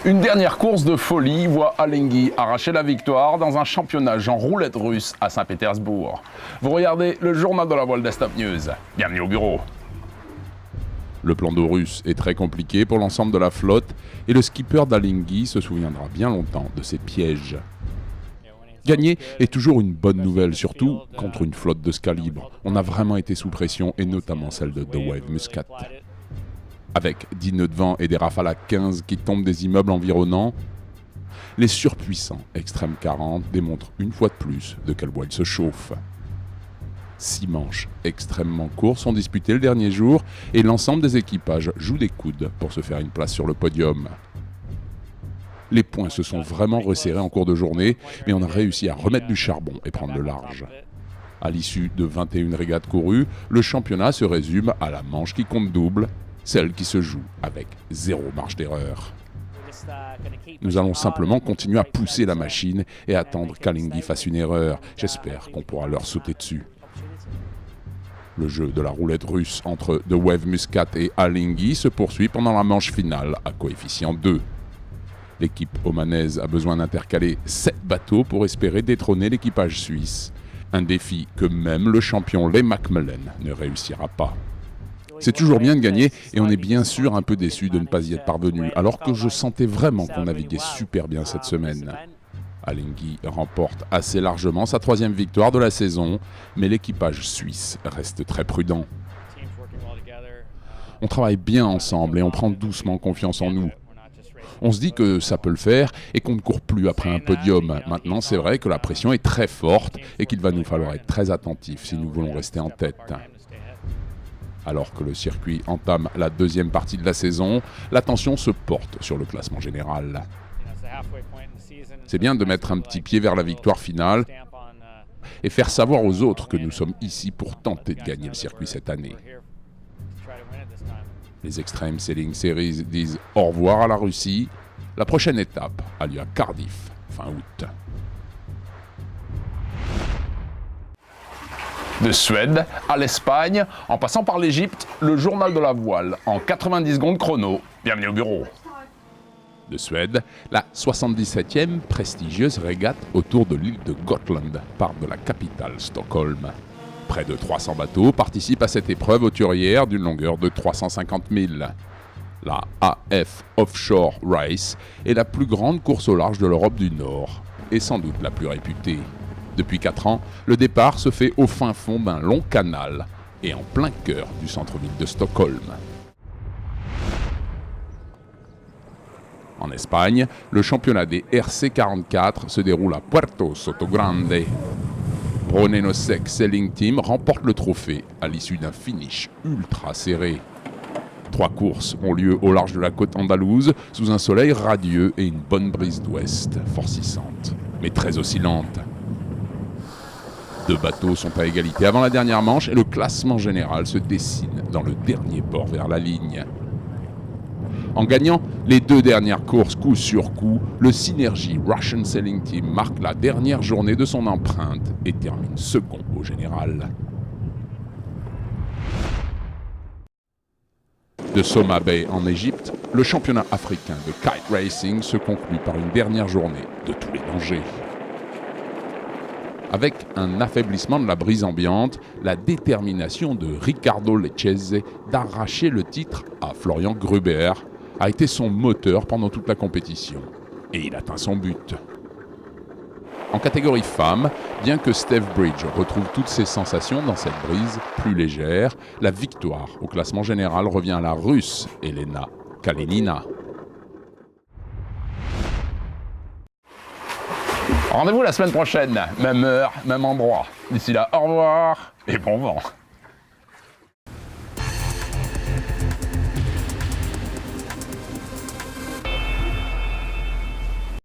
Une dernière course de folie voit Alinghi arracher la victoire dans un championnat en roulette russe à Saint-Pétersbourg. Vous regardez le journal de la voile d'Estop News. Bienvenue au bureau. Le plan d'eau russe est très compliqué pour l'ensemble de la flotte et le skipper d'Alinghi se souviendra bien longtemps de ses pièges. Gagner est toujours une bonne nouvelle, surtout contre une flotte de ce calibre. On a vraiment été sous pression, et notamment celle de The Wave Muscat. Avec 10 nœuds de vent et des rafales à 15 qui tombent des immeubles environnants, les surpuissants Extreme 40 démontrent une fois de plus de quel bois ils se chauffent. 6 manches extrêmement courtes sont disputées le dernier jour et l'ensemble des équipages jouent des coudes pour se faire une place sur le podium. Les points se sont vraiment resserrés en cours de journée, mais on a réussi à remettre du charbon et prendre le large. À l'issue de 21 régates courues, le championnat se résume à la manche qui compte double, celle qui se joue avec 0 marge d'erreur. Nous allons simplement continuer à pousser la machine et attendre qu'Alinghi fasse une erreur. J'espère qu'on pourra leur sauter dessus. Le jeu de la roulette russe entre The Wave Muscat et Alinghi se poursuit pendant la manche finale à coefficient 2. L'équipe omanaise a besoin d'intercaler 7 bateaux pour espérer détrôner l'équipage suisse. Un défi que même le champion Lee McMullen ne réussira pas. C'est toujours bien de gagner et on est bien sûr un peu déçu de ne pas y être parvenu, alors que je sentais vraiment qu'on naviguait super bien cette semaine. Alinghi remporte assez largement sa 3e victoire de la saison, mais l'équipage suisse reste très prudent. On travaille bien ensemble et on prend doucement confiance en nous. On se dit que ça peut le faire et qu'on ne court plus après un podium. Maintenant, c'est vrai que la pression est très forte et qu'il va nous falloir être très attentifs si nous voulons rester en tête. Alors que le circuit entame la 2e partie de la saison, l'attention se porte sur le classement général. C'est bien de mettre un petit pied vers la victoire finale et faire savoir aux autres que nous sommes ici pour tenter de gagner le circuit cette année. Les Extreme Sailing Series disent au revoir à la Russie. La prochaine étape a lieu à Cardiff, fin août. De Suède à l'Espagne, en passant par l'Égypte, le journal de la voile en 90 secondes chrono. Bienvenue au bureau. De Suède, la 77e prestigieuse régate autour de l'île de Gotland part de la capitale Stockholm. Près de 300 bateaux participent à cette épreuve hauturière d'une longueur de 350 milles. La AF Offshore Race est la plus grande course au large de l'Europe du Nord et sans doute la plus réputée. Depuis 4 ans, le départ se fait au fin fond d'un long canal et en plein cœur du centre-ville de Stockholm. En Espagne, le championnat des RC44 se déroule à Puerto Sotogrande. Bronenosec Sailing Team remporte le trophée à l'issue d'un finish ultra serré. 3 courses ont lieu au large de la côte andalouse, sous un soleil radieux et une bonne brise d'ouest, forcissante, mais très oscillante. 2 bateaux sont à égalité avant la dernière manche et le classement général se dessine dans le dernier bord vers la ligne. En gagnant les 2 dernières courses coup sur coup, le Synergy Russian Sailing Team marque la dernière journée de son empreinte et termine second au général. De Soma Bay en Égypte, le championnat africain de kite racing se conclut par une dernière journée de tous les dangers. Avec un affaiblissement de la brise ambiante, la détermination de Riccardo Lecchese d'arracher le titre à Florian Gruber a été son moteur pendant toute la compétition. Et il atteint son but. En catégorie femmes, bien que Steve Bridge retrouve toutes ses sensations dans cette brise plus légère, la victoire au classement général revient à la Russe Elena Kalinina. Rendez-vous la semaine prochaine, même heure, même endroit. D'ici là, au revoir et bon vent.